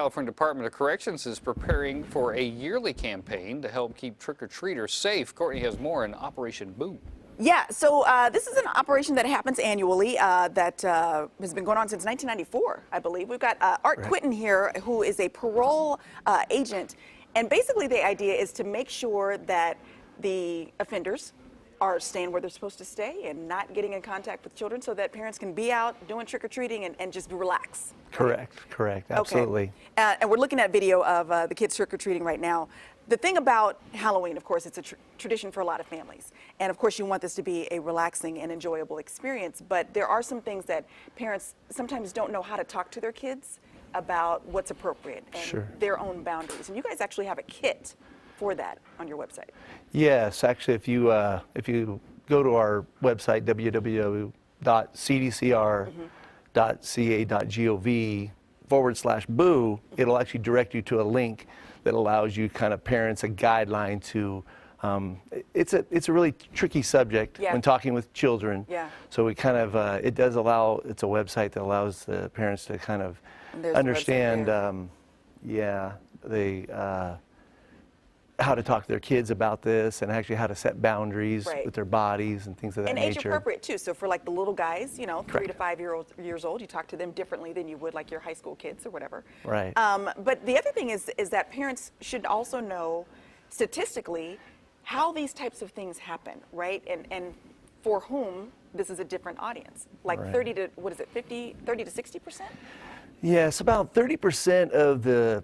California Department of Corrections is preparing for a yearly campaign to help keep trick-or-treaters safe. Courtney has more in Operation Boo. Yeah, so this is an operation that happens annually that has been going on since 1994, I believe. We've got Art Quinton here, who is a parole agent. And basically the idea is to make sure that the offenders are staying where they're supposed to stay and not getting in contact with children so that parents can be out doing trick-or-treating and just relax. Correct, absolutely. Okay. And we're looking at video of the kids trick-or-treating right now. The thing about Halloween, of course, it's a tradition for a lot of families. And of course, you want this to be a relaxing and enjoyable experience. But there are some things that parents sometimes don't know how to talk to their kids about what's appropriate and their own boundaries. And you guys actually have a kit for that on your website. Yes, actually, if you go to our website, www.cdcr.ca.gov/boo, it'll actually direct you to a link that allows you kind of parents a guideline to, it's a really tricky subject when talking with children. So we kind of, it does allow, it's a website that allows the parents to kind of understand, how to talk to their kids about this and actually how to set boundaries with their bodies and things of that nature. And age appropriate too. So for like the little guys, you know, 3 to 5 years old, you talk to them differently than you would like your high school kids or whatever. But the other thing is that parents should also know statistically how these types of things happen, right? And for whom this is a different audience. Like 30 to, what is it, 30 to 60%? Yes, about 30% of the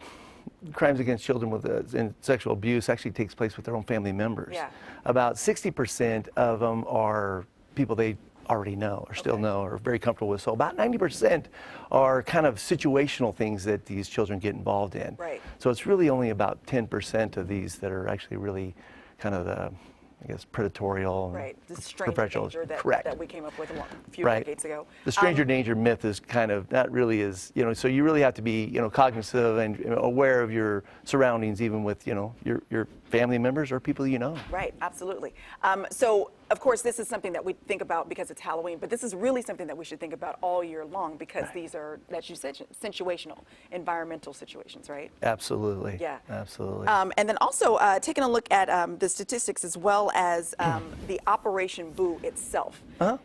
crimes against children with in sexual abuse actually takes place with their own family members. About 60% of them are people they already know or still know or very comfortable with. So about 90% are kind of situational things that these children get involved in. So it's really only about 10% of these that are actually really kind of the, I guess, predatorial, the stranger danger that we came up with a few decades ago. The stranger danger myth is kind of not really as, you know, so you really have to be, you know, cognizant and aware of your surroundings, even with, you know, your family members or people you know. Absolutely. So, of course, this is something that we think about because it's Halloween, but this is really something that we should think about all year long because these are, as you said, situational, environmental situations, right? Absolutely. Absolutely. And then also taking a look at the statistics as well as the Operation Boo itself.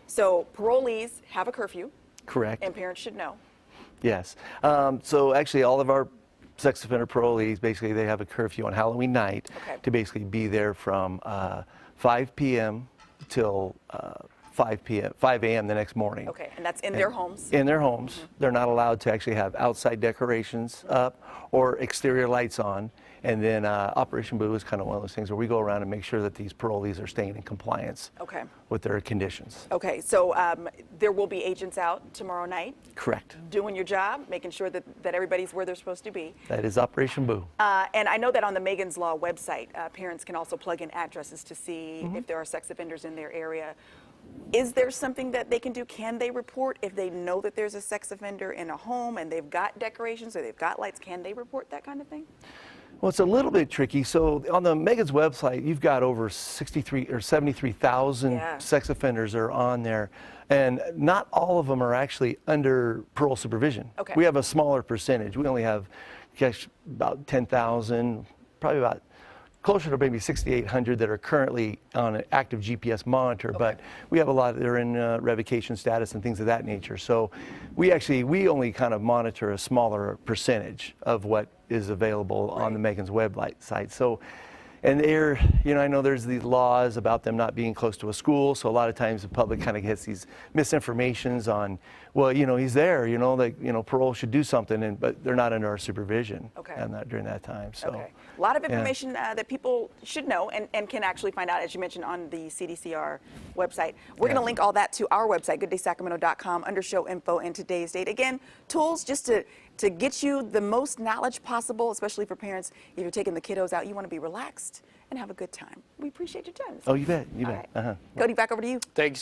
So parolees have a curfew. And parents should know. Yes. So actually all of our sex offender parolees, basically they have a curfew on Halloween night to basically be there from 5 p.m. till 5 a.m. the next morning. And that's in their homes? In their homes. They're not allowed to actually have outside decorations up or exterior lights on. And then Operation Boo is kind of one of those things where we go around and make sure that these parolees are staying in compliance with their conditions. So there will be agents out tomorrow night? Doing your job, making sure that everybody's where they're supposed to be? That is Operation Boo. And I know that on the Megan's Law website, parents can also plug in addresses to see if there are sex offenders in their area. Is there something that they can do? Can they report if they know that there's a sex offender in a home and they've got decorations or they've got lights? Can they report that kind of thing? Well, it's a little bit tricky. So on the Megan's website, you've got over 63 or 73,000 sex offenders are on there, and not all of them are actually under parole supervision. We have a smaller percentage. We only have, gosh, about 10,000, probably about closer to maybe 6,800 that are currently on an active GPS monitor, but we have a lot that are in revocation status and things of that nature. So we only kind of monitor a smaller percentage of what is available on the Megan's website. So, and there, you know, I know there's these laws about them not being close to a school, so a lot of times the public kind of gets these misinformations on, well, you know, he's there, you know, like, you know, parole should do something, but they're not under our supervision during that time. So a lot of information that people should know and can actually find out, as you mentioned, on the CDCR website. We're going to link all that to our website, gooddaysacramento.com, under show info and today's date. Again, tools just to get you the most knowledge possible, especially for parents. If you're taking the kiddos out, you want to be relaxed and have a good time. We appreciate your time. Oh, you bet. You bet. Cody, back over to you. Thanks.